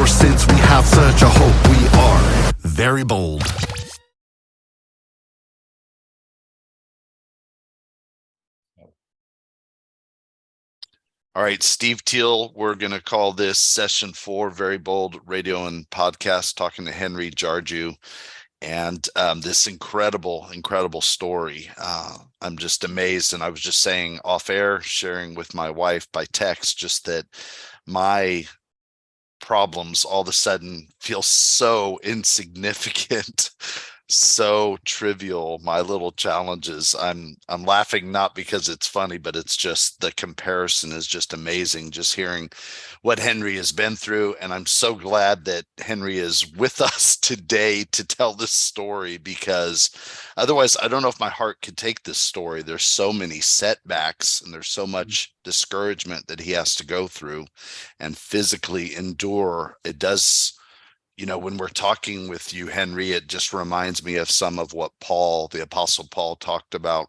since we have such a hope, we are very bold. All right, Steve Teel, we're going to call this session 4, Very Bold Radio and Podcast, talking to Henry Jarju. And this incredible story. I'm just amazed. And I was just saying off air, sharing with my wife by text, just that my problems all of a sudden feel so insignificant, so trivial. My little challenges, I'm laughing not because it's funny, but it's just the comparison is just amazing, just hearing what Henry has been through. And I'm so glad that Henry is with us today to tell this story, because otherwise I don't know if my heart could take this story. There's so many setbacks and there's so much discouragement that he has to go through and physically endure. It does, you know, when we're talking with you, Henry, it just reminds me of some of what Paul, the Apostle Paul, talked about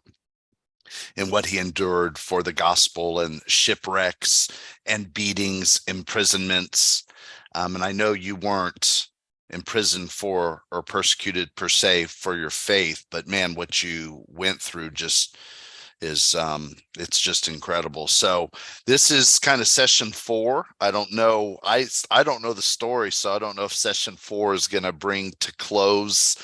and what he endured for the gospel, and shipwrecks and beatings, imprisonments. And I know you weren't imprisoned for or persecuted per se for your faith, but man, what you went through just is it's just incredible. So this is kind of session 4. I don't know. I don't know the story, so I don't know if session 4 is going to bring to close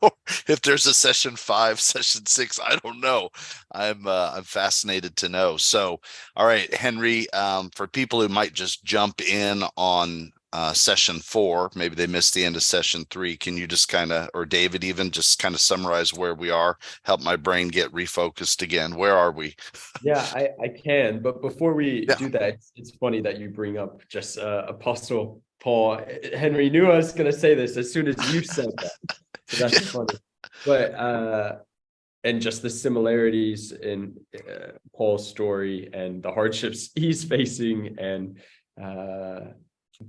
or if there's a session 5, session 6. I don't know. I'm fascinated to know. So, all right, Henry, for people who might just jump in on session 4, maybe they missed the end of session 3, can you just kind of, or David even, just kind of summarize where we are, help my brain get refocused again? Where are we? Yeah, I can, but before we do that, it's funny that you bring up just Apostle Paul. Henry knew I was going to say this as soon as you said that, so that's funny. But and just the similarities in Paul's story and the hardships he's facing, and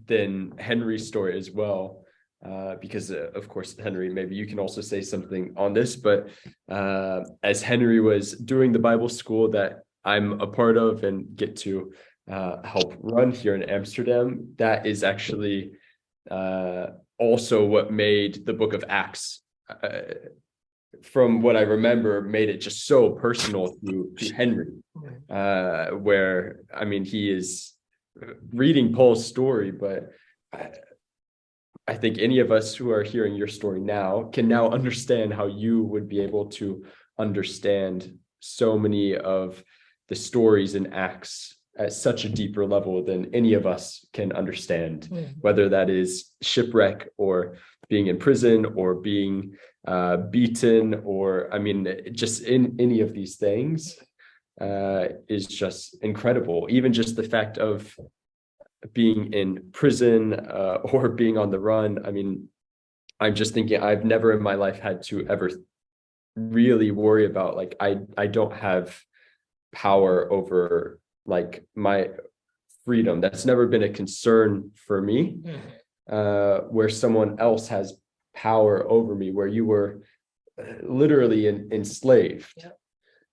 then Henry's story as well, because of course, Henry, maybe you can also say something on this, but as Henry was doing the Bible school that I'm a part of and get to help run here in Amsterdam, that is actually also what made the book of Acts, from what I remember, made it just so personal to Henry, where, I mean, he is reading Paul's story, but I think any of us who are hearing your story now can now understand how you would be able to understand so many of the stories in Acts at such a deeper level than any of us can understand, whether that is shipwreck or being in prison or being beaten, or, I mean, just in any of these things. Is just incredible. Even just the fact of being in prison or being on the run. I mean, I'm just thinking, I've never in my life had to ever really worry about, like, I don't have power over, like, my freedom. That's never been a concern for me, where someone else has power over me, where you were literally enslaved.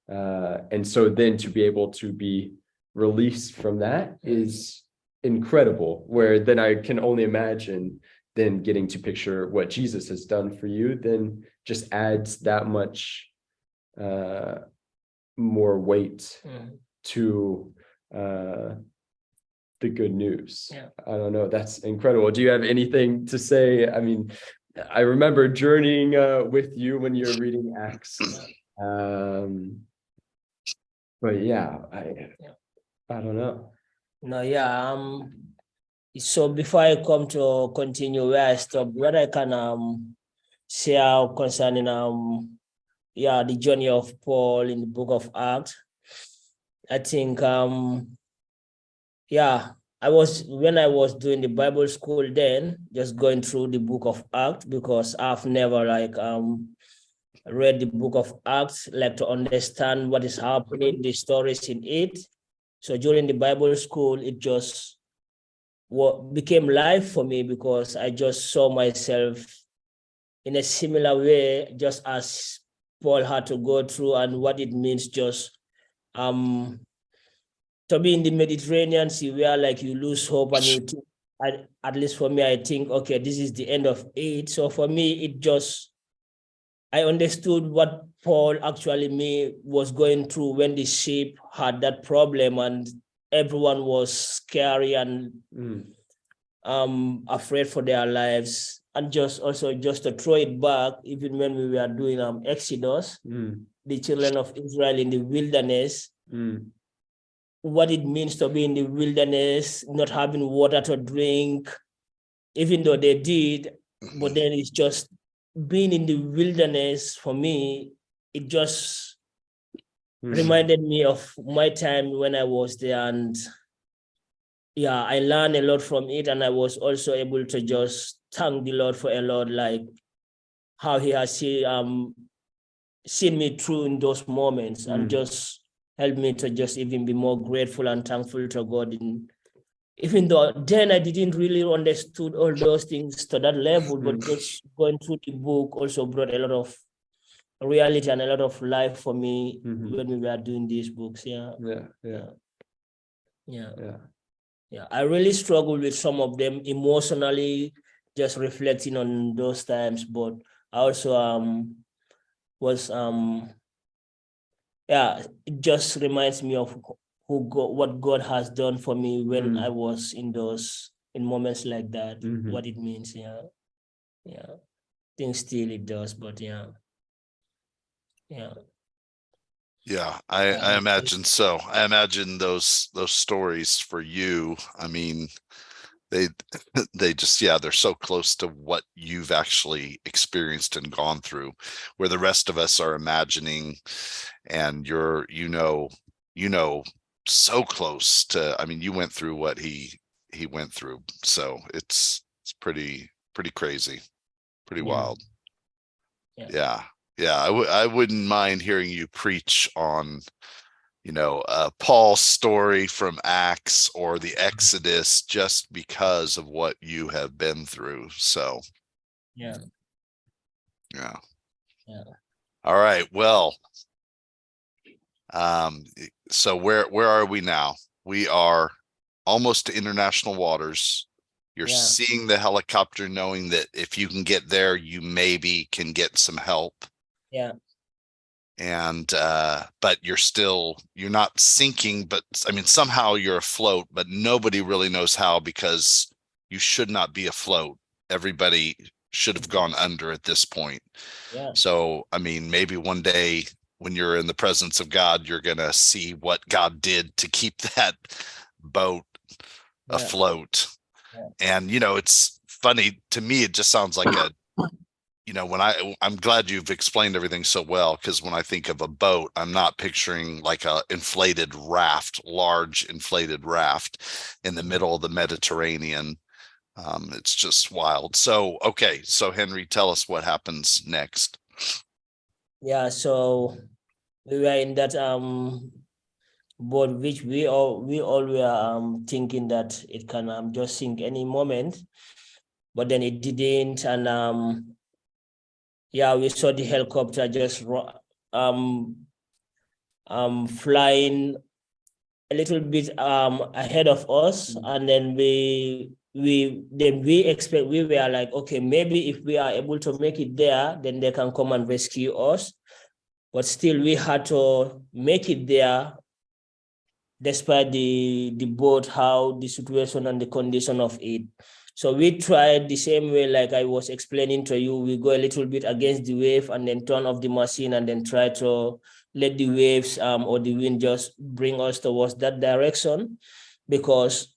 And so then to be able to be released from that is incredible, where then I can only imagine then getting to picture what Jesus has done for you, then just adds that much more weight to the good news. I don't know, that's incredible. Do you have anything to say? I mean, I remember journeying with you when you're reading Acts. But yeah, I don't know. No, yeah. So before I come to continue where I stopped, what I can share concerning the journey of Paul in the book of Acts. I think when I was doing the Bible school then, just going through the book of Acts, because I've never read the book of Acts, like to understand what is happening, the stories in it. So during the Bible school, it just became life for me, because I just saw myself in a similar way, just as Paul had to go through, and what it means just to be in the Mediterranean Sea, where like you lose hope and you think at least for me, I think, okay, this is the end of it. So for me, I understood what Paul actually was going through when the ship had that problem and everyone was scary and afraid for their lives. And just to throw it back, even when we were doing Exodus, the children of Israel in the wilderness, what it means to be in the wilderness, not having water to drink, even though they did, but then it's just being in the wilderness for me, it just reminded me of my time when I was there. And yeah, I learned a lot from it. And I was also able to just thank the Lord for a lot, like how he has seen me through in those moments and just helped me to just even be more grateful and thankful to God. Even though then I didn't really understood all those things to that level, but just going through the book also brought a lot of reality and a lot of life for me when we were doing these books. Yeah. I really struggled with some of them emotionally, just reflecting on those times, but I also it just reminds me of what God has done for me when I was in moments like that, what it means. I think still it does, but I imagine so. I imagine those stories for you, I mean, they just, they're so close to what you've actually experienced and gone through, where the rest of us are imagining, and you're so close to, I mean, you went through what he went through, so it's pretty crazy, pretty wild. I wouldn't mind hearing you preach on Paul's story from Acts or the Exodus, just because of what you have been through. So all right, well, so where are we now? We are almost to international waters. You're seeing the helicopter, knowing that if you can get there, you maybe can get some help. And but you're not sinking, but I mean, somehow you're afloat, but nobody really knows how, because you should not be afloat. Everybody should have gone under at this point. So I mean, maybe one day when you're in the presence of God, you're gonna see what God did to keep that boat afloat. And it's funny to me, it just sounds like when I'm glad you've explained everything so well, because when I think of a boat, I'm not picturing like a large inflated raft in the middle of the Mediterranean. It's just wild. So, okay. So Henry, tell us what happens next. So we were in that boat, which we all were thinking that it can just sink any moment, but then it didn't. And we saw the helicopter just flying a little bit ahead of us, and then we were like, okay, maybe if we are able to make it there, then they can come and rescue us. But still, we had to make it there, despite the boat, how the situation and the condition of it. So we tried the same way, like I was explaining to you. We go a little bit against the wave and then turn off the machine and then try to let the waves or the wind just bring us towards that direction, because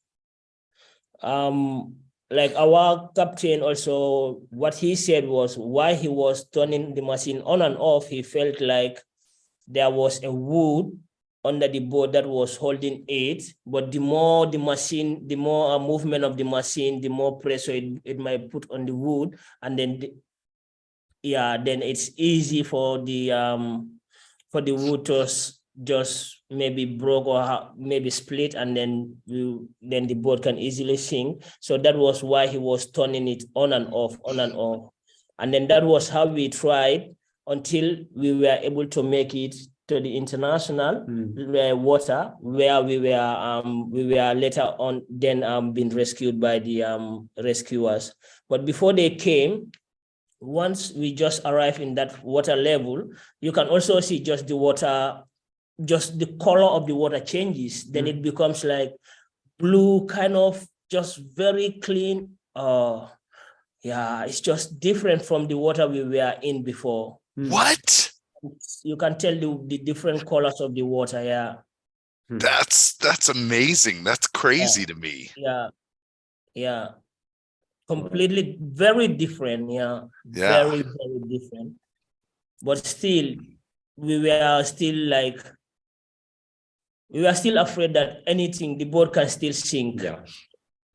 like our captain also, what he said was, why he was turning the machine on and off, he felt like there was a wood under the boat that was holding it, but the more the machine, the more movement of the machine, the more pressure it might put on the wood, and then then it's easy for the wood to just maybe broke or maybe split, and then the boat can easily sink. So that was why he was turning it on and off, and then that was how we tried until we were able to make it to the international water, where we were later on then being rescued by the rescuers. But before they came, once we just arrived in that water level, you can also see just the water, just the color of the water changes. Then it becomes like blue, kind of just very clean. Yeah, it's just different from the water we were in before. What? You can tell the different colors of the water. Yeah. That's amazing. That's crazy to me. Yeah. Completely very different. Yeah. Very, very different. But still, we were still afraid that anything, the boat can still sink. Yeah.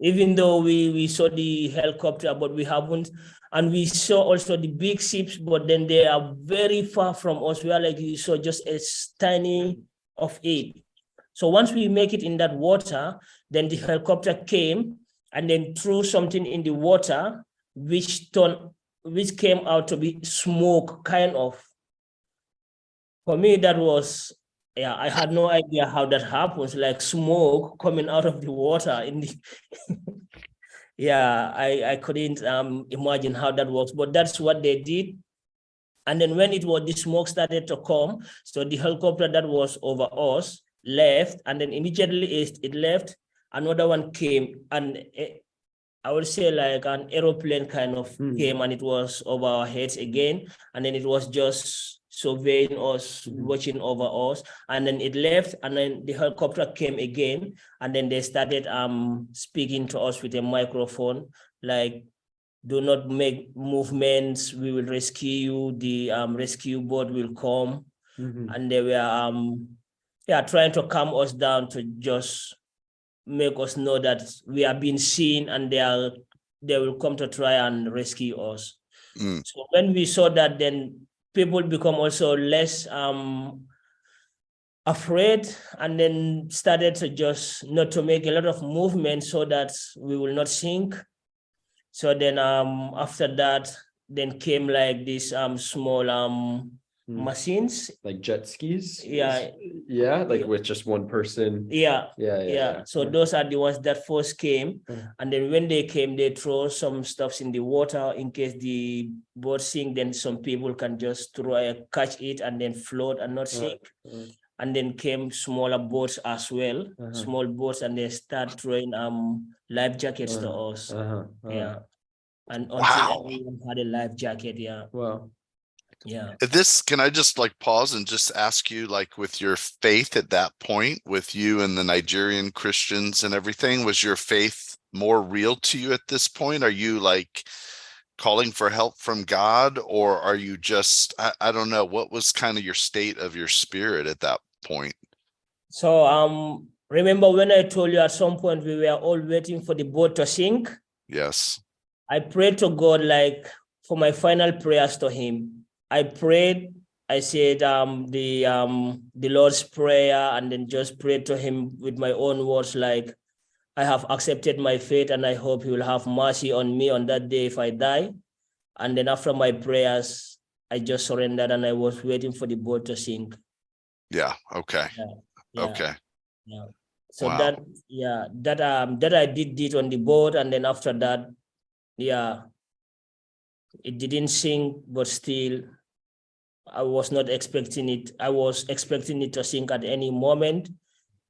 Even though we saw the helicopter, but we haven't. And we saw also the big ships, but then they are very far from us. We are like, you saw just a tiny of it. So once we make it in that water, then the helicopter came and then threw something in the water, which came out to be smoke, kind of. For me, that was, I had no idea how that happens, like smoke coming out of the water in the I couldn't imagine how that works, but that's what they did. And then when the smoke started to come, so the helicopter that was over us left, and then immediately it left, another one came, and I would say like an aeroplane kind of came, and it was over our heads again, and then it was just surveying us, watching over us, and then it left, and then the helicopter came again, and then they started speaking to us with a microphone, like, do not make movements, we will rescue you, the rescue boat will come. And they were trying to calm us down, to just make us know that we are being seen, and they will come to try and rescue us. So when we saw that, then people become also less afraid, and then started to just not to make a lot of movement so that we will not sink. So then after that, then came like these small machines, like jet skis. Like with just one person. So those are the ones that first came, and then when they came, they throw some stuffs in the water in case the boat sink. Then some people can just catch it and then float and not sink. And then came smaller boats as well, small boats, and they start throwing life jackets to us. And until everyone had a life jacket. Can I just like pause and just ask you, like, with your faith at that point, with you and the Nigerian Christians and everything, was your faith more real to you at this point? Are you like calling for help from God, or are you just, I don't know, what was kind of your state of your spirit at that point? So remember when I told you at some point we were all waiting for the boat to sink? Yes. I prayed to God, like, for my final prayers to him. I prayed, I said the Lord's Prayer, and then just prayed to him with my own words, like, I have accepted my fate, and I hope he will have mercy on me on that day if I die. And then after my prayers, I just surrendered, and I was waiting for the boat to sink. Okay. So wow. that I did it on the boat, and then after that, it didn't sink, but still, I was not expecting it. I was expecting it to sink at any moment.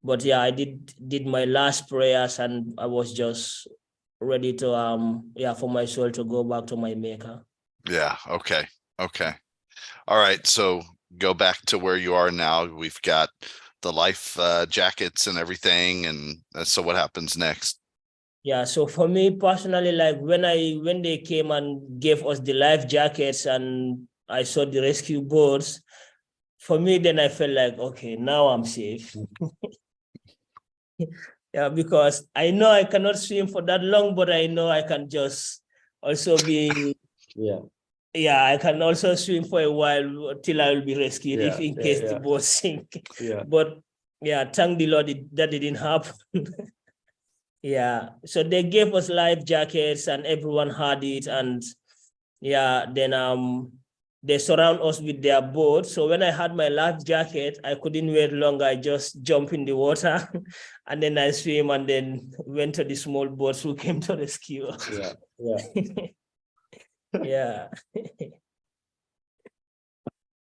But I did my last prayers, and I was just ready to for my soul to go back to my maker. Okay. All right, so go back to where you are now. We've got the life jackets and everything, and so what happens next? So for me personally, like when they came and gave us the life jackets and I saw the rescue boats, for me then I felt like, okay, now I'm safe. Because I know I cannot swim for that long, but I know I can just also be I can also swim for a while till I will be rescued if in case the boat sink. But thank the Lord that didn't happen. So they gave us life jackets and everyone had it, and then they surround us with their boat. So when I had my life jacket, I couldn't wait longer. I just jump in the water and then I swim and then went to the small boats who came to rescue us. Yeah.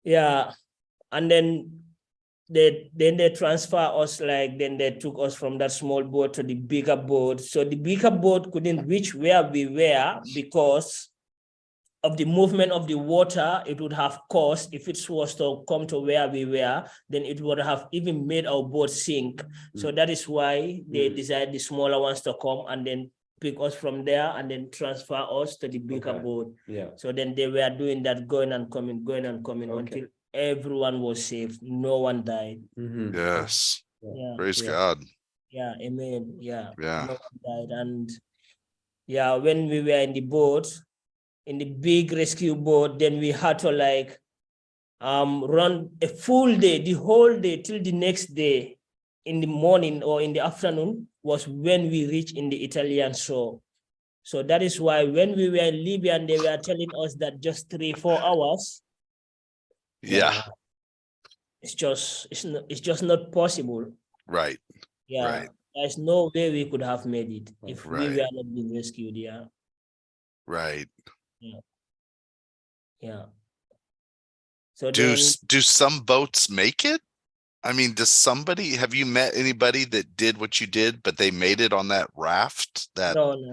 Yeah. And then they transfer us, like, then they took us from that small boat to the bigger boat. So the bigger boat couldn't reach where we were because of the movement of the water. It would have caused, if it was to come to where we were, then it would have even made our boat sink. So that is why they decided the smaller ones to come and then pick us from there and then transfer us to the bigger boat. So then they were doing that, going and coming until everyone was safe. No one died. Yes. Praise God. Yeah, amen. Yeah. Yeah. No one died. And yeah, when we were in the boat, in the big rescue boat, then we had to like run a full day, the whole day till the next day in the morning or in the afternoon was when we reached in the Italian shore. So that is why when we were in Libya and they were telling us that just 3-4 hours. Yeah. It's just not possible. Right. Yeah. Right. There's no way we could have made it if we were not being rescued. Yeah. Right. Yeah. So do then, some boats make it? I mean, have you met anybody that did what you did, but they made it on that raft? no.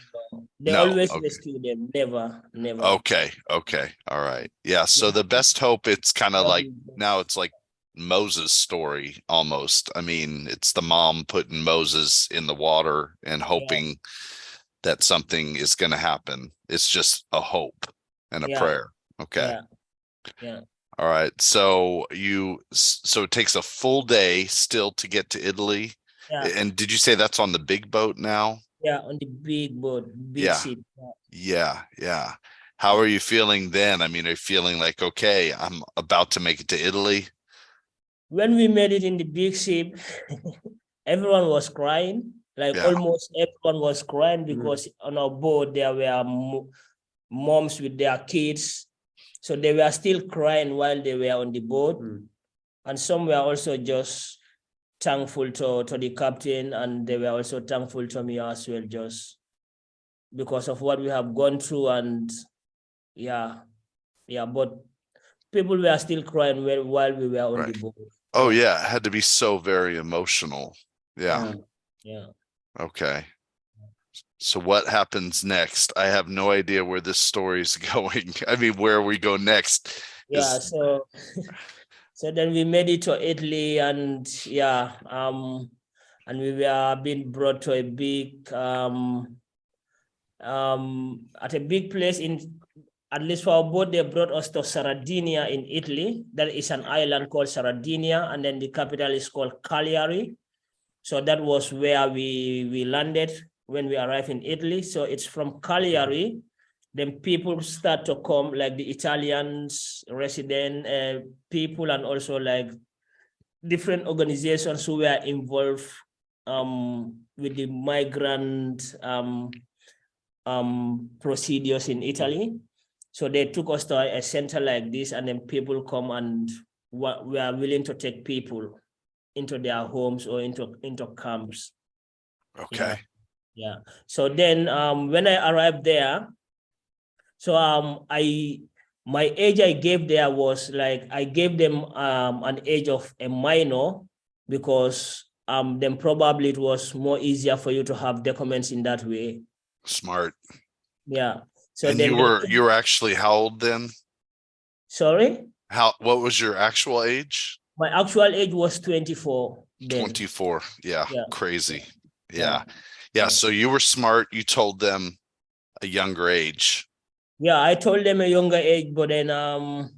They always rescue them. Never. Okay. All right. Yeah. So the best hope, it's kind of like, now it's like Moses' story almost. I mean, it's the mom putting Moses in the water and hoping that something is going to happen. It's just a hope and a prayer. Okay. Yeah. All right. So it takes a full day still to get to Italy. Yeah. And did you say that's on the big boat now? Yeah, on the big boat, big ship. Yeah. How are you feeling then? I mean, are you feeling like, okay, I'm about to make it to Italy? When we made it in the big ship, everyone was crying. Like almost everyone was crying because on our boat there were moms with their kids. So they were still crying while they were on the boat. And some were also just thankful to the captain, and they were also thankful to me as well, just because of what we have gone through. And but people were still crying while we were on the boat. Oh yeah, it had to be so very emotional. Yeah. Okay. So what happens next? I have no idea where this story is going. I mean, where we go next. So then we made it to Italy, and and we were being brought to a big at a big place at least for our boat. They brought us to Sardinia in Italy. That is an island called Sardinia, and then the capital is called Cagliari. So that was where we landed when we arrived in Italy. So it's from Cagliari, then people start to come, like the Italians, resident people, and also like different organizations who were involved with the migrant procedures in Italy. So they took us to a center like this, and then people come and we are willing to take people into their homes or into camps. Okay. Yeah. So then when I arrived there, so my age I gave there was like, I gave them an age of a minor, because then probably it was more easier for you to have documents in that way. Smart. Yeah. So and then you were actually how old then? Sorry? What was your actual age? My actual age was 24 then. 24. Yeah. Crazy. Yeah. Yeah. So you were smart. You told them a younger age. Yeah, I told them a younger age, but then now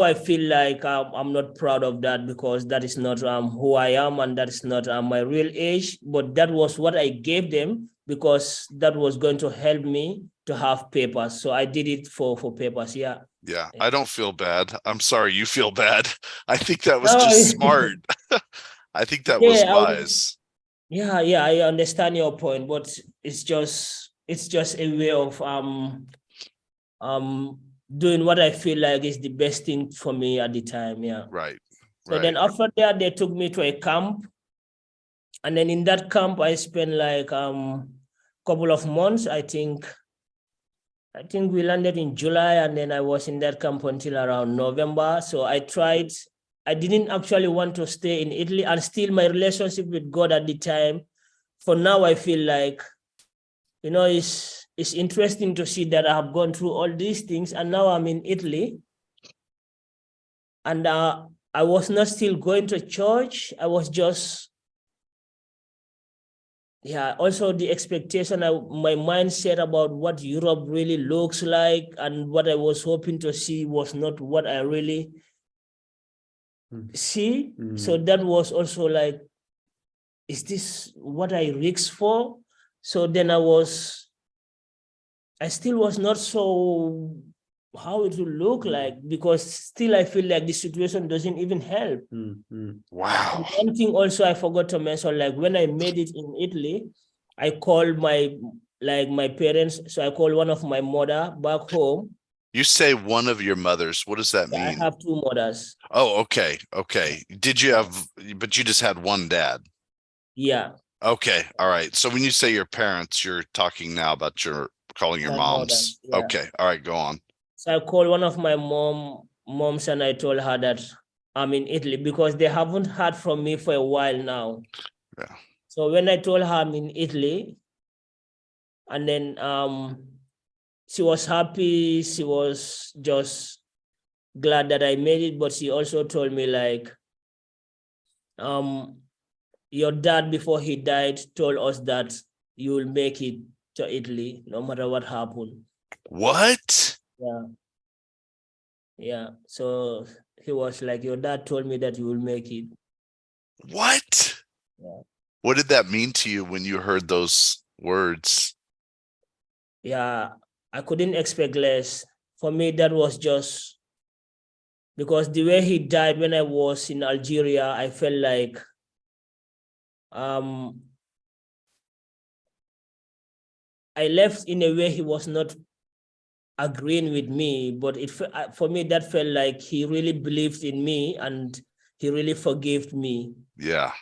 I feel like I'm not proud of that, because that is not who I am, and that is not my real age. But that was what I gave them, because that was going to help me to have papers. So I did it for papers. Yeah. I don't feel bad. I'm sorry you feel bad. I think that was just smart. I think that was wise. I understand your point, but it's just a way of doing what I feel like is the best thing for me at the time. Yeah. Right. So then after that, they took me to a camp. And then in that camp, I spent like couple of months. I think we landed in July, and then I was in that camp until around November. So I didn't actually want to stay in Italy, and still my relationship with God at the time, for now, I feel like, it's interesting to see that I have gone through all these things, and now I'm in Italy. And I was not still going to church. I was just, also the expectation, my mindset about what Europe really looks like and what I was hoping to see was not what I really see. So that was also like, is this what I risked for? So then I still was not so how it will look like, because still I feel like the situation doesn't even help. Wow. And one thing also I forgot to mention, like when I made it in Italy, I called my parents. So I called one of my mother back home. You say one of your mothers. What does that mean? I have two mothers. Oh, okay. Did you but you just had one dad? Yeah. Okay. All right. So when you say your parents, you're talking now about calling your My moms. mother, yeah. Okay. All right. Go on. So I called one of my moms and I told her that I'm in Italy, because they haven't heard from me for a while now. Yeah. So when I told her I'm in Italy, and then she was happy. She was just glad that I made it, but she also told me like, your dad, before he died, told us that you will make it to Italy no matter what happened. What? Yeah. So he was like, your dad told me that you will make it. What? Yeah. What did that mean to you when you heard those words? Yeah, I couldn't expect less. For me, that was just because the way he died when I was in Algeria, I felt like I left in a way he was not agreeing with me, but for me, that felt like he really believed in me and he really forgave me. Yeah.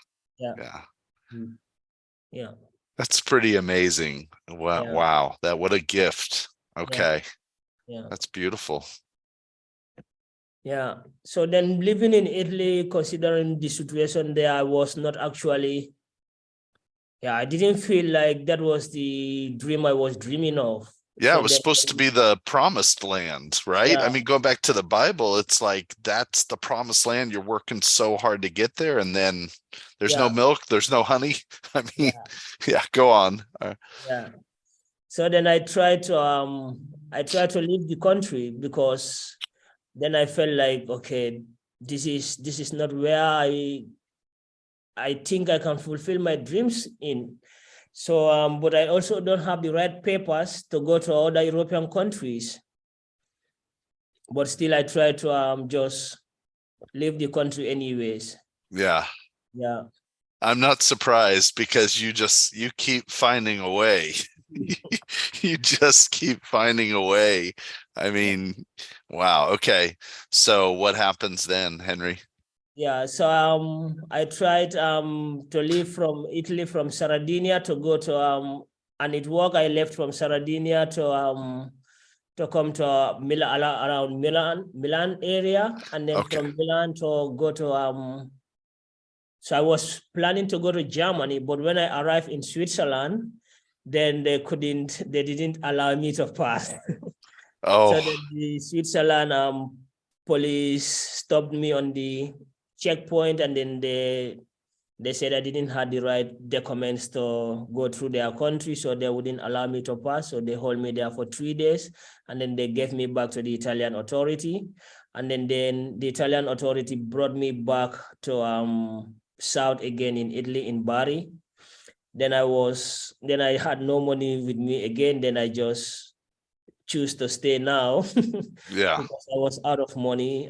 That's pretty amazing. Wow. Yeah. Wow. What a gift. Okay. Yeah. That's beautiful. Yeah. So then living in Italy, considering the situation there, I was not actually, I didn't feel like that was the dream I was dreaming of. Yeah, So it was supposed to be the promised land, right? Yeah. I mean, going back to the Bible, it's like that's the promised land. You're working so hard to get there, and then there's no milk, there's no honey. I mean, go on. Yeah. So then I tried to leave the country, because then I felt like, okay, this is not where I think I can fulfill my dreams in. So but I also don't have the right papers to go to other European countries. But still I try to just leave the country anyways. Yeah. Yeah. I'm not surprised, because you keep finding a way. You just keep finding a way. I mean, wow. Okay. So what happens then, Henry? Yeah, so I tried to leave from Italy, from Sardinia, to go to and it worked. I left from Sardinia to come to Milan, around Milan area, and then from Milan to go to so I was planning to go to Germany, but when I arrived in Switzerland, then they didn't allow me to pass. So then the Switzerland police stopped me on the checkpoint, and then they said I didn't have the right documents to go through their country, so they wouldn't allow me to pass. So they held me there for 3 days, and then they gave me back to the Italian authority, and then the Italian authority brought me back to south again in Italy, in Bari. Then I had no money with me again. Then I just choose to stay now. Yeah. Because I was out of money.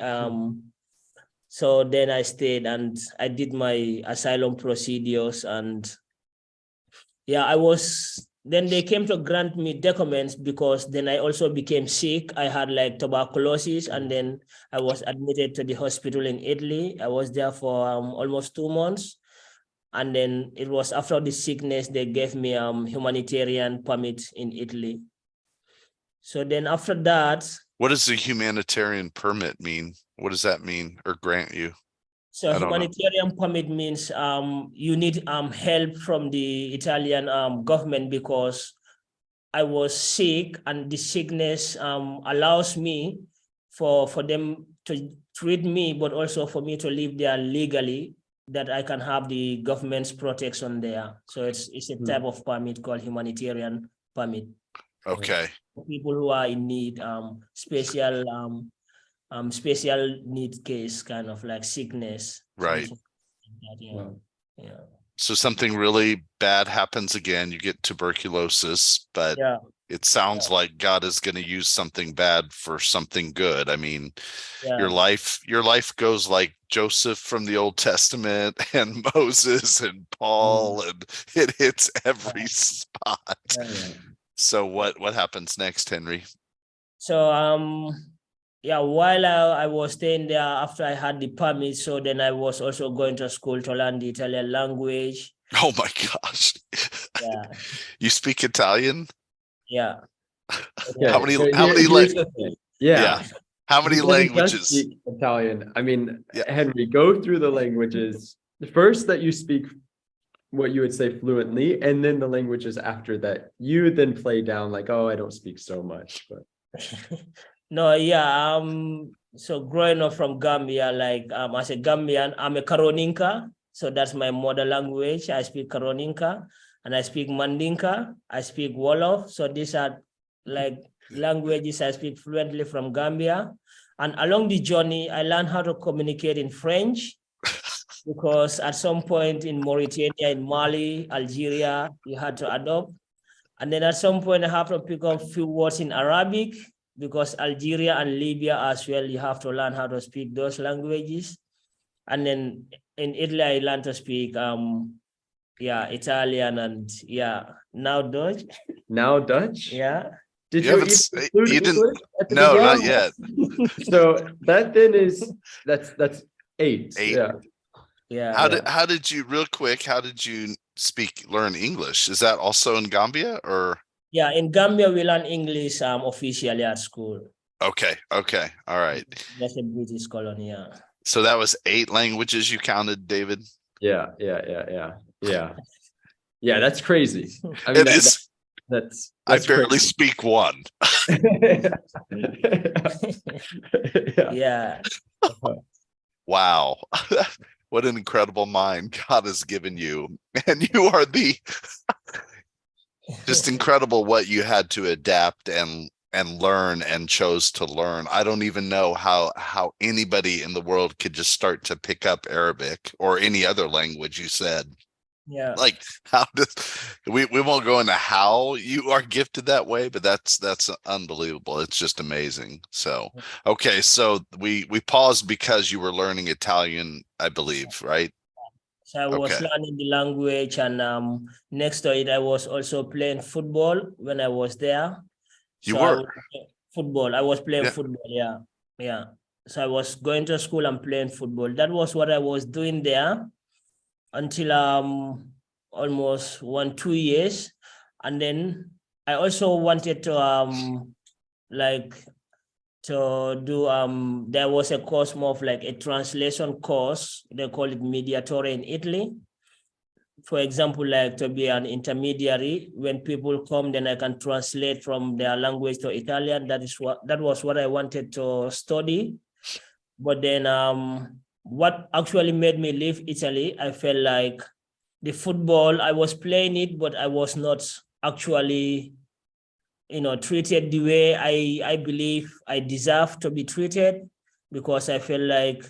So then I stayed and I did my asylum procedures, and I was then they came to grant me documents because then I also became sick. I had like tuberculosis, and then I was admitted to the hospital in Italy. I was there for almost 2 months. And then it was after the sickness, they gave me humanitarian permit in Italy. So then after that. What does the humanitarian permit mean? What does that mean, or grant you? So humanitarian permit means you need help from the Italian government, because I was sick, and the sickness allows me for them to treat me, but also for me to live there legally, that I can have the government's protection there. So it's a type of permit called humanitarian permit. Okay. For people who are in need, special need case, kind of like sickness. Right. Like that, yeah. So something really bad happens again, you get tuberculosis, but it sounds like God is going to use something bad for something good. I mean, your life goes like Joseph from the Old Testament and Moses and Paul, and it hits every spot. So what happens next, Henry? So while I was staying there, after I had the permit, so then I was also going to school to learn the Italian language. Oh my gosh. Yeah. You speak Italian? Yeah. How many How many languages? Speak Italian. I mean, Henry, go through the languages. The first that you speak what you would say fluently, and then the languages after that. You then play down like, oh, I don't speak so much, but no, so growing up from Gambia, like as a Gambian, I'm a Karoninka, so that's my mother language. I speak Karoninka, and I speak Mandinka, I speak Wolof. So these are like languages I speak fluently from Gambia. And along the journey, I learned how to communicate in French, because at some point in Mauritania, in Mali, Algeria, you had to adopt. And then at some point, I have to pick up a few words in Arabic, because Algeria and Libya as well, you have to learn how to speak those languages. And then in Italy, I learned to speak Italian, and now Dutch. Now Dutch? Yeah. Did you include English at the No, beginning? not yet. So that then is that's 8. Yeah. How did you, real quick, how did you learn English? Is that also in Gambia, or? Yeah, in Gambia we learn English officially at school. Okay. All right. That's a British colony, yeah. So that was 8 languages you counted, David? Yeah, that's crazy. I mean, that's I barely crazy. speak one. Yeah. Wow. What an incredible mind God has given you. And you are just incredible what you had to adapt and learn and chose to learn. I don't even know how anybody in the world could just start to pick up Arabic or any other language you said. Yeah. Like, how does we won't go into how you are gifted that way, but that's unbelievable. It's just amazing. So okay, so we paused because you were learning Italian, I believe, right? So I was learning the language, and next to it, I was also playing football when I was there. You were? I was playing football, yeah. So I was going to school and playing football. That was what I was doing there until almost 2 years. And then I also wanted to do there was a course, more of like a translation course. They call it mediatore in Italy. For example, like to be an intermediary, when people come, then I can translate from their language to Italian. That was what I wanted to study. But then what actually made me leave Italy, I felt like the football, I was playing it, but I was not actually, treated the way I believe I deserve to be treated, because I felt like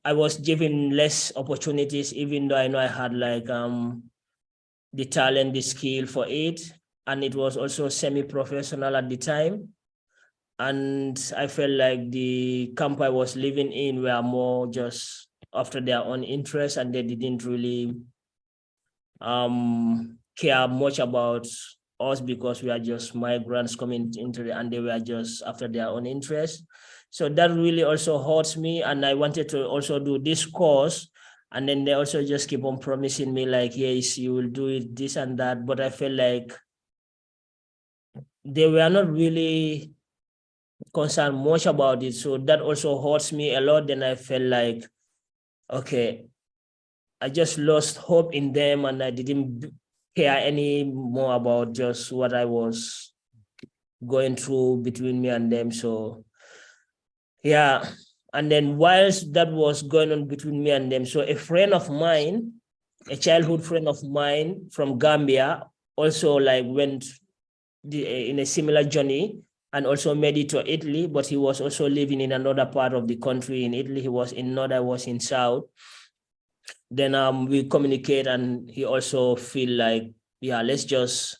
I was given less opportunities, even though I know I had like the talent, the skill for it. And it was also semi-professional at the time. And I felt like the camp I was living in were more just after their own interests, and they didn't really care much about us because we are just migrants coming into and they were just after their own interest. So that really also hurts me. And I wanted to also do this course. And then they also just keep on promising me like, yes, you will do it, this and that. But I felt like they were not really concerned much about it. So that also hurts me a lot. Then I felt like, okay, I just lost hope in them and I didn't care any more about just what I was going through between me and them. So yeah. And then whilst that was going on between me and them, so a friend of mine, a childhood friend of mine from Gambia, also like went in a similar journey and also made it to Italy, but he was also living in another part of the country. In Italy, he was in north, I was in south. Then we communicate and he also feel like, yeah, let's just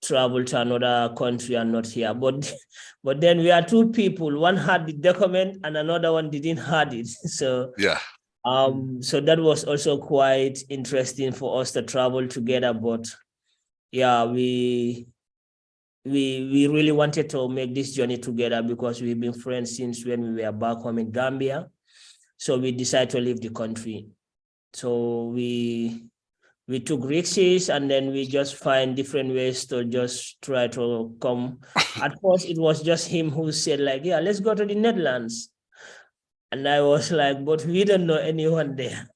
travel to another country and not here. But then we are two people. One had the document and another one didn't have it. So yeah. So that was also quite interesting for us to travel together. But yeah, we really wanted to make this journey together because we've been friends since when we were back home in Gambia. So we decided to leave the country. So we took risks and then we just find different ways to just try to come. At first, it was just him who said like, yeah, let's go to the Netherlands. And I was like, but we don't know anyone there.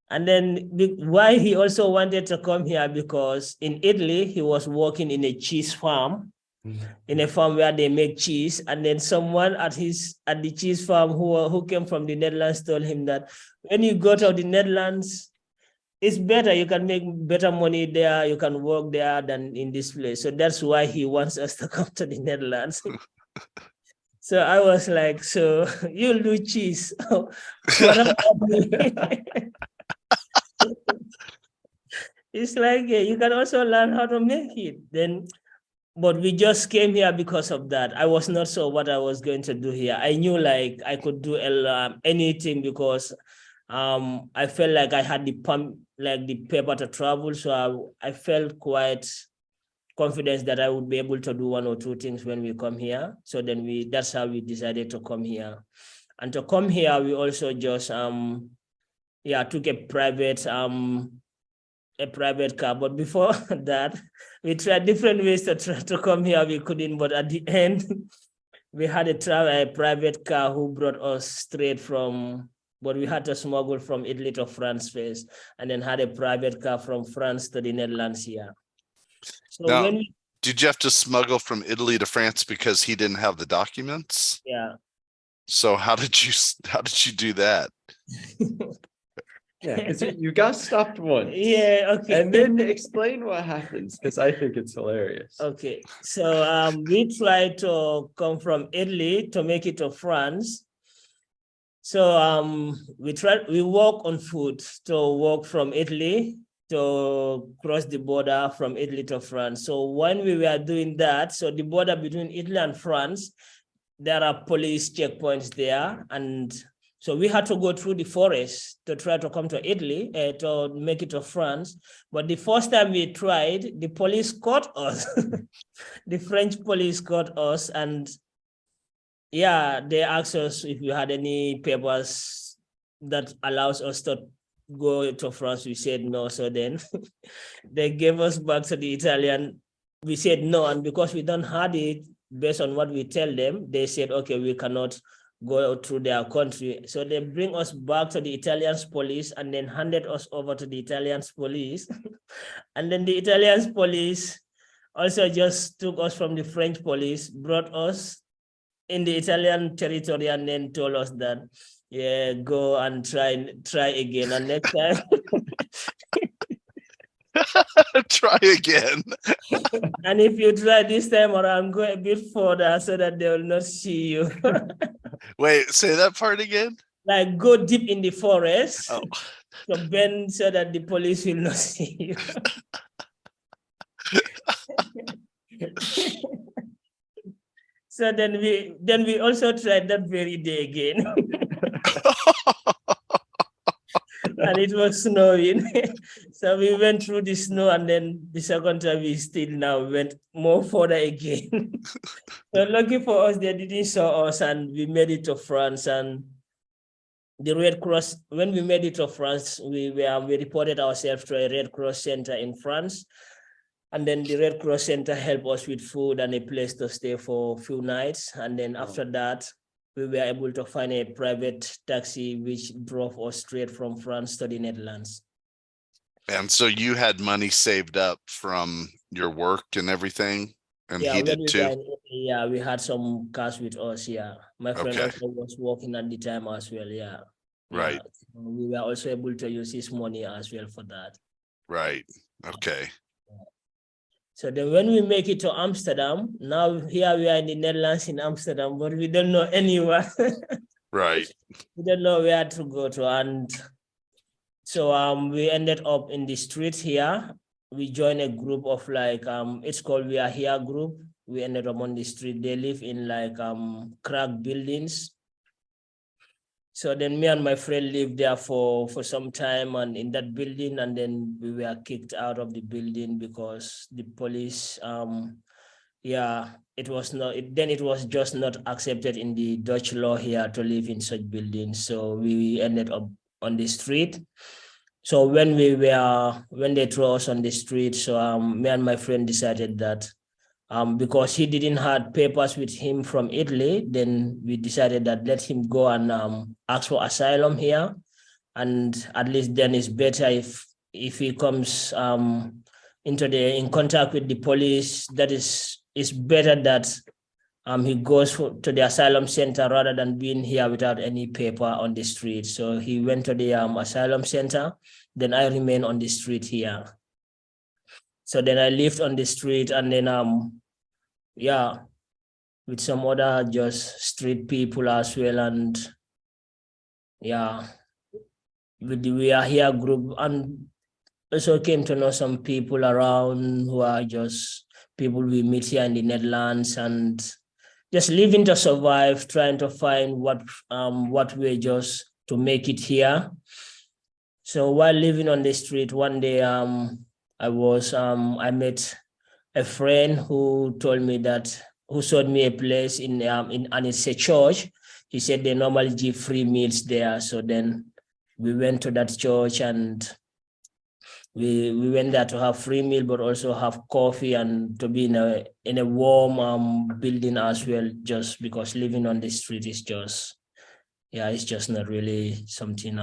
And then why he also wanted to come here, because in Italy, he was working in a cheese farm. In a farm where they make cheese, and then someone at the cheese farm who came from the Netherlands told him that when you go to the Netherlands, it's better, you can make better money there, you can work there than in this place. So that's why he wants us to come to the Netherlands. So I was like, so you'll do cheese. What about me? It's like, yeah, you can also learn how to make it. But we just came here because of that. I was not sure what I was going to do here. I knew like I could do anything because I felt like I had the paper to travel. So I felt quite confident that I would be able to do one or two things when we come here. So then that's how we decided to come here. And to come here, we also just took a private car. But before that, we tried different ways to try to come here. We couldn't, but at the end, we had a private car who brought us straight but we had to smuggle from Italy to France first, and then had a private car from France to the Netherlands here. So now, did you have to smuggle from Italy to France because he didn't have the documents? Yeah. So how did you do that? Yeah, because you got stopped once. Yeah, okay. And then explain what happens, because I think it's hilarious. Okay, so we tried to come from Italy to make it to France. So we walk on foot to walk from Italy to cross the border from Italy to France. So when we were doing that, so the border between Italy and France, there are police checkpoints there, and so we had to go through the forest to try to come to Italy to make it to France. But the first time we tried, the police caught us. The French police caught us, and yeah, they asked us if we had any papers that allows us to go to France. We said no. So then they gave us back to the Italian. We said no, and because we don't have it, based on what we tell them, they said, okay, we cannot go through their country. So they bring us back to the Italian police and then handed us over to the Italian police. And then the Italian police also just took us from the French police, brought us in the Italian territory, and then told us that, yeah, go and try again. And next time, try again. And if you try this time around, go a bit further so that they will not see you. Wait, say that part again. Like go deep in the forest, Oh. to bend so that the police will not see you. So then we also tried that very day again. and it was snowing. So we went through the snow, and then the second time we still now went more further again. So lucky for us, they didn't saw us, and we made it to France. And the Red Cross, when we made it to France, we reported ourselves to a Red Cross center in France. And then the Red Cross Center helped us with food and a place to stay for a few nights. And then after that, we were able to find a private taxi, which drove us straight from France to the Netherlands. And so you had money saved up from your work and everything? And he did too? Yeah, we had some cash with us, yeah. My friend Okay. also was working at the time as well, yeah. Right. Yeah. So we were also able to use his money as well for that. Right. Okay. So then when we make it to Amsterdam, now here we are in the Netherlands in Amsterdam, but we don't know anywhere. Right. We don't know where to go to. And so we ended up in the street here. We joined a group of like, it's called We Are Here group. We ended up on the street. They live in like cracked buildings. So then me and my friend lived there for some time and in that building, and then we were kicked out of the building because the police, it was just not accepted in the Dutch law here to live in such buildings. So we ended up on the street. So when they threw us on the street, so me and my friend decided that because he didn't have papers with him from Italy, then we decided that let him go and ask for asylum here. And at least then it's better if he comes in contact with the police, that it's better that he goes to the asylum center rather than being here without any paper on the street. So he went to the asylum center, then I remained on the street here. So then I lived on the street, and then with some other just street people as well. And with the We Are Here group, and also came to know some people around who are just people we meet here in the Netherlands, and just living to survive, trying to find what way just to make it here. So while living on the street, one day I met a friend who showed me a place and it's a church. He said they normally give free meals there. So then we went to that church, and we went there to have free meal, but also have coffee and to be in a warm building as well, just because living on the street is just, it's just not really something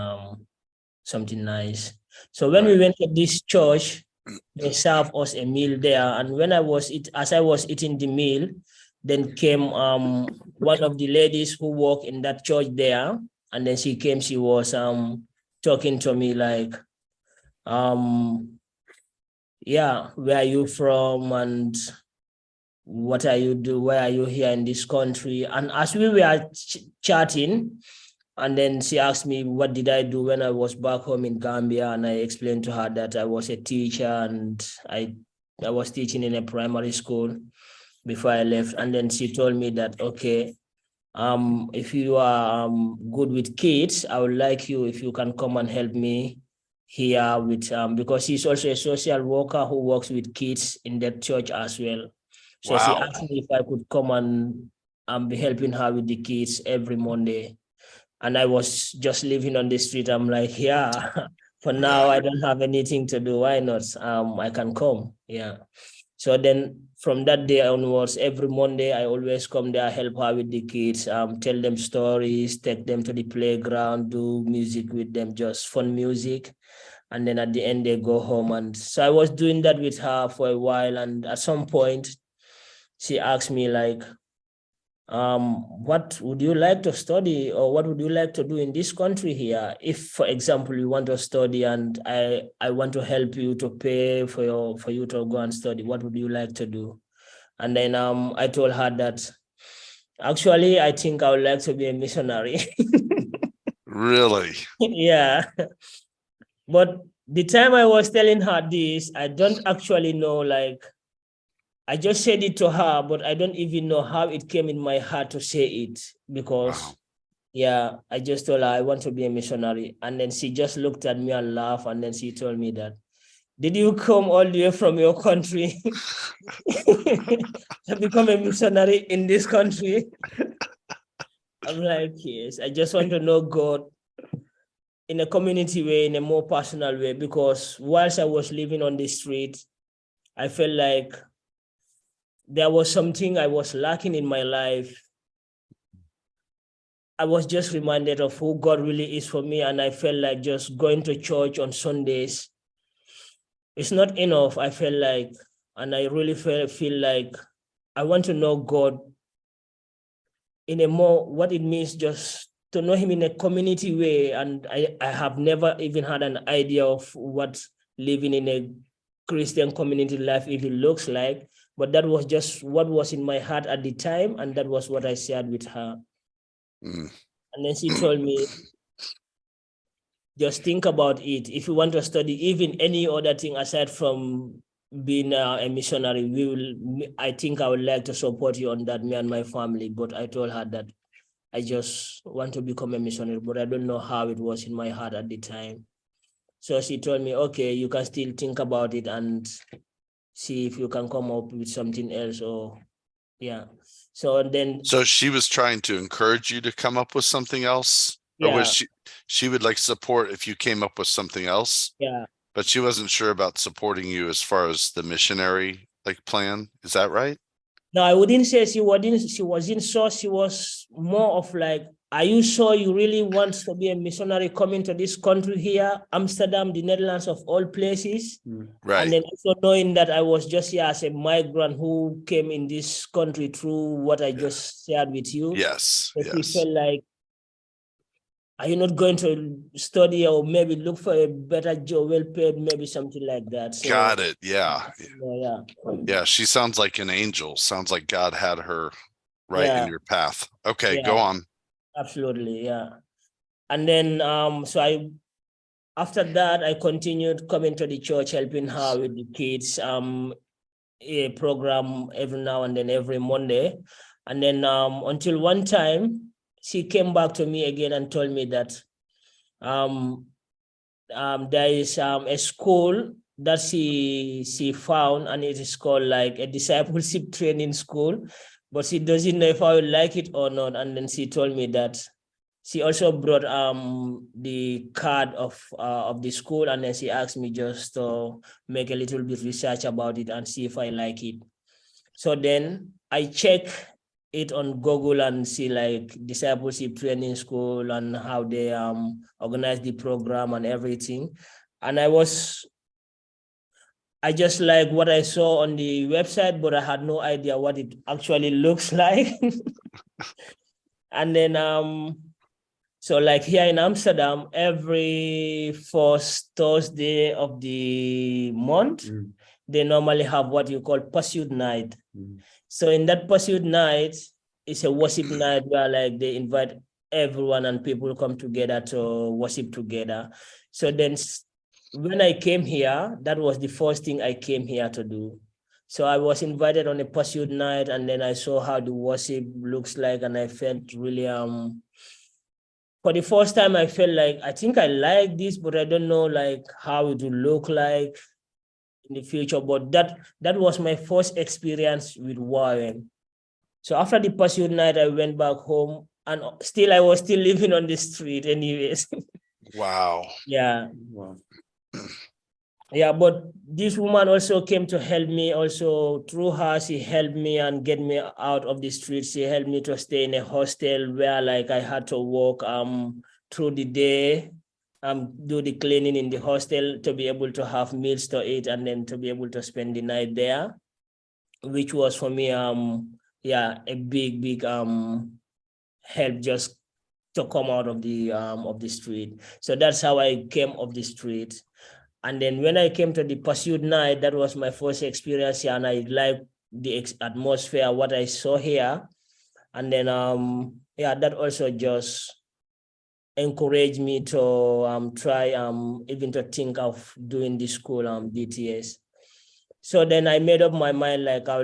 nice. So when we went to this church, they served us a meal there. And as I was eating the meal, then came one of the ladies who work in that church there. And then she was talking to me like, where are you from and what are you do? Why are you here in this country? And as we were chatting, and then she asked me, what did I do when I was back home in Gambia? And I explained to her that I was a teacher, and I was teaching in a primary school before I left. And then she told me that, okay, if you are good with kids, I would like you if you can come and help me here with, because she's also a social worker who works with kids in that church as well. So She asked me if I could come and be helping her with the kids every Monday. And I was just living on the street. I'm like, for now, I don't have anything to do. Why not? I can come. Yeah. So then from that day onwards, every Monday, I always come there, help her with the kids, tell them stories, take them to the playground, do music with them, just fun music. And then at the end, they go home. And so I was doing that with her for a while. And at some point, she asked me like, what would you like to study, or what would you like to do in this country here? If, for example, you want to study and I want to help you to pay for you to go and study, what would you like to do? And then I told her that actually I think I would like to be a missionary. Really? Yeah. But the time I was telling her this, I don't actually know, like, I just said it to her, but I don't even know how it came in my heart to say it, because Yeah, I just told her I want to be a missionary. And then she just looked at me and laughed. And then she told me that, did you come all the way from your country to become a missionary in this country? I'm like, yes, I just want to know God in a community way, in a more personal way, because whilst I was living on the street, I felt like there was something I was lacking in my life. I was just reminded of who God really is for me, and I felt like just going to church on Sundays, it's not enough. I felt like, and I really feel like I want to know God in a more, what it means just to know him in a community way. And I have never even had an idea of what living in a Christian community life even looks like. But that was just what was in my heart at the time. And that was what I shared with her. And then she told me, just think about it. If you want to study even any other thing aside from being a missionary, I think I would like to support you on that, me and my family. But I told her that I just want to become a missionary, but I don't know how it was in my heart at the time. So she told me, okay, you can still think about it and see if you can come up with something else, or yeah. So then. So she was trying to encourage you to come up with something else? Or Yeah. was she would like support if you came up with something else? Yeah. But she wasn't sure about supporting you as far as the missionary plan. Is that right? No, I wouldn't say she wasn't sure. She was more of like, are you sure you really want to be a missionary coming to this country here, Amsterdam, the Netherlands of all places? Right. And then also knowing that I was just here as a migrant who came in this country through what I just shared with you. Yes. But yes. she felt like, are you not going to study or maybe look for a better job, well paid, maybe something like that? So, got it. Yeah. Yeah. She sounds like an angel. Sounds like God had her right in your path. Okay, go on. Absolutely, yeah. And then so after that I continued coming to the church, helping her with the kids, a program every now and then, every Monday. And then until one time she came back to me again and told me that there is a school that she found, and it is called like a discipleship training school, but she doesn't know if I would like it or not. And then she told me that she also brought the card of the school, and then she asked me just to make a little bit research about it and see if I like it. So then I check it on Google and see like Discipleship Training School and how they organize the program and everything. And I just like what I saw on the website, but I had no idea what it actually looks like. And then so like here in Amsterdam, every first Thursday of the month, they normally have what you call pursuit night. So in that pursuit night, it's a worship night where like they invite everyone and people come together to worship together. So then when I came here, that was the first thing I came here to do. So I was invited on a pursuit night, and then I saw how the worship looks like, and I felt really for the first time I felt like I think I like this, but I don't know like how it will look like in the future. But that was my first experience with YWAM. So after the pursuit night, I went back home, and I was still living on the street anyways. Wow. Yeah. Wow. Yeah, but this woman also came to help me. Also, through her, she helped me and get me out of the street. She helped me to stay in a hostel where like I had to walk through the day, do the cleaning in the hostel to be able to have meals to eat, and then to be able to spend the night there, which was for me a big help just to come out of the street. So that's how I came off the street. And then when I came to the pursuit night, that was my first experience here, and I liked the atmosphere, what I saw here. And then that also just encouraged me to try even to think of doing the school DTS. So then I made up my mind like I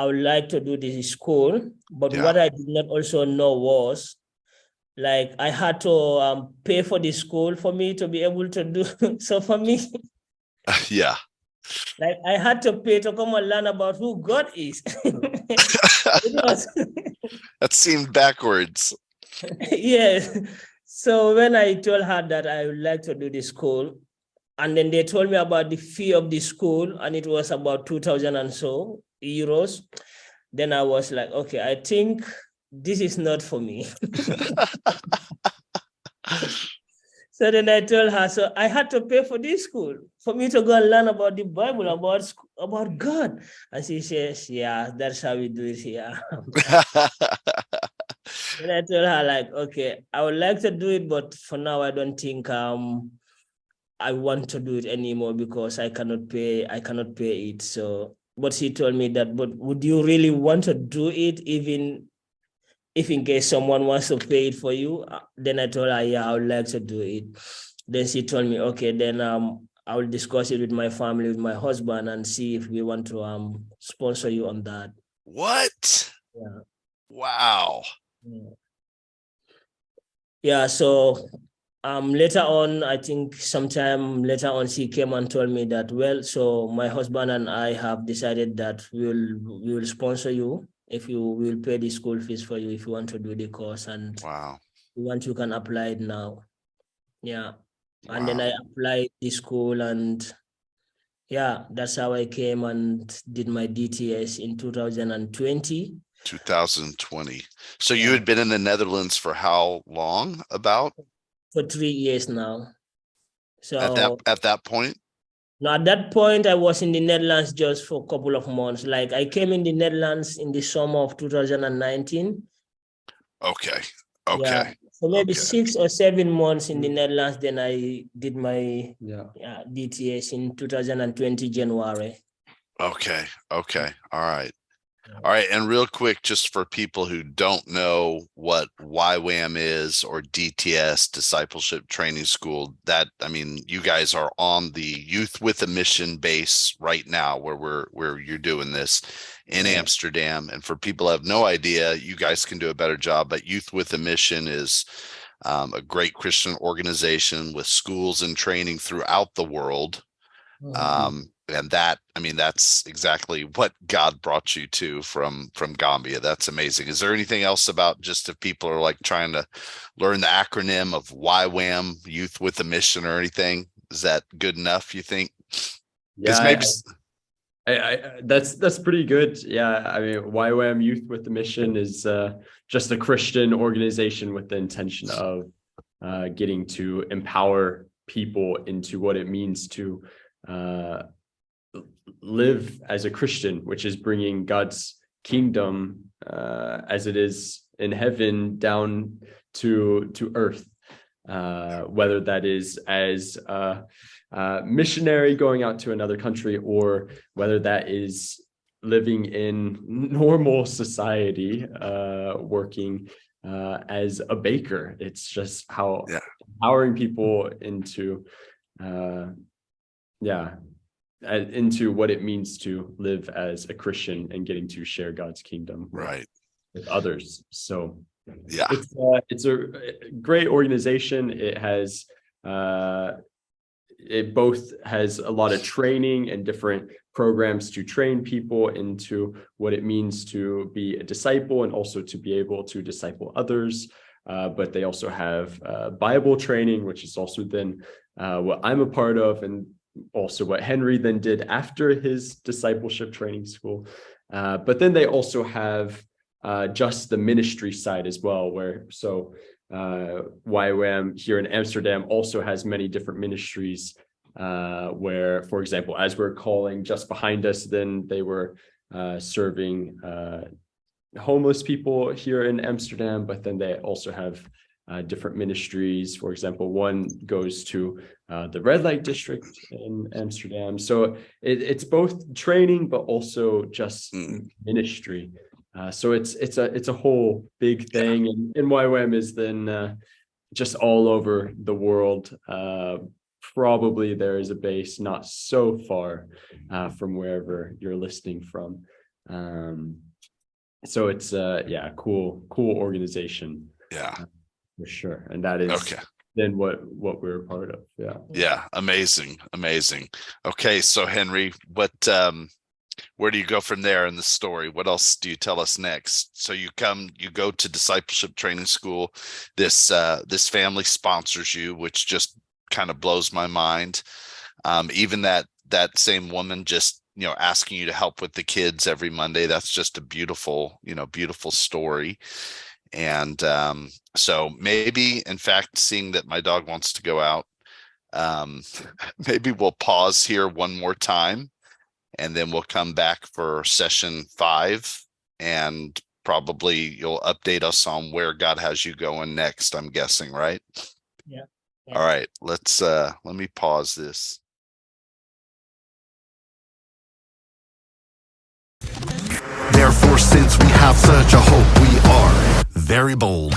would like to do this school, but what I did not also know was like I had to pay for the school for me to be able to do. So for me, Yeah. like I had to pay to come and learn about who God is. It was, That seemed backwards. yes. So when I told her that I would like to do the school, and then they told me about the fee of the school, and it was about 2,000 and so euros. Then I was like, okay, I think this is not for me. So then I told her, so I had to pay for this school for me to go and learn about the Bible, about God. And she says, yeah, that's how we do it here. Then I told her, like, okay, I would like to do it, but for now, I don't think I want to do it anymore because I cannot pay it. So, but she told me that, but would you really want to do it, even if in case someone wants to pay it for you? Then I told her, yeah, I would like to do it. Then she told me, okay, then I will discuss it with my family, with my husband, and see if we want to sponsor you on that. What? Yeah. Wow. Yeah. So later on, I think sometime later on, she came and told me that, well, so my husband and I have decided that we will sponsor you if you will pay the school fees for you if you want to do the course, and Wow. once you can apply it now. Yeah. And then Wow. I applied the school, and yeah, that's how I came and did my DTS in 2020. 2020. So you Yeah. had been in the Netherlands for how long? About For 3 years now. at So that point? now at that point, I was in the Netherlands just for a couple of months. Like I came in the Netherlands in the summer of 2019. Okay. Yeah. Okay. So maybe Okay. 6 or 7 months in the Netherlands. Then I did my Yeah. DTS in 2020 January. Okay. Okay. All right. All right. And real quick, just for people who don't know what YWAM is, or DTS, Discipleship Training School, that, I mean, you guys are on the Youth with a Mission base right now, where you're doing this in Amsterdam. And for people who have no idea, you guys can do a better job, but Youth with a Mission is a great Christian organization with schools and training throughout the world. And that, I mean, that's exactly what God brought you to from Gambia. That's amazing. Is there anything else about, just if people are like trying to learn the acronym of YWAM, Youth with a Mission, or anything? Is that good enough, you think? Yeah, maybe that's pretty good. Yeah, I mean, YWAM, Youth with the Mission, is just a Christian organization with the intention of getting to empower people into what it means to live as a Christian, which is bringing God's kingdom as it is in heaven down to earth, whether that is as a missionary going out to another country, or whether that is living in normal society, working as a baker. It's just how empowering people into into what it means to live as a Christian and getting to share God's kingdom with others. So yeah, it's a great organization. It has it both has a lot of training and different programs to train people into what it means to be a disciple, and also to be able to disciple others. But they also have Bible training, which is also then what I'm a part of, and also what Henry then did after his discipleship training school. But then they also have just the ministry side as well, where YWAM here in Amsterdam also has many different ministries, where, for example, as we're calling just behind us, then they were serving homeless people here in Amsterdam, but then they also have different ministries. For example, one goes to the red light district in Amsterdam. So it's both training, but also just ministry. So it's a whole big thing, and YWAM is then just all over the world. Probably there is a base not so far from wherever you're listening from. So it's cool organization. Yeah. For sure. And that is Okay. then what we're a part of. Yeah. Yeah. Amazing. Okay. So Henry, where do you go from there in the story? What else do you tell us next? So you go to Discipleship Training School. This family sponsors you, which just kind of blows my mind. Even that same woman just, asking you to help with the kids every Monday. That's just a beautiful story. And so maybe, in fact, seeing that my dog wants to go out, maybe we'll pause here one more time, and then we'll come back for session 5, and probably you'll update us on where God has you going next, I'm guessing, right? Yeah. All right, let me pause this. Therefore, since we have such a hope, we are very bold.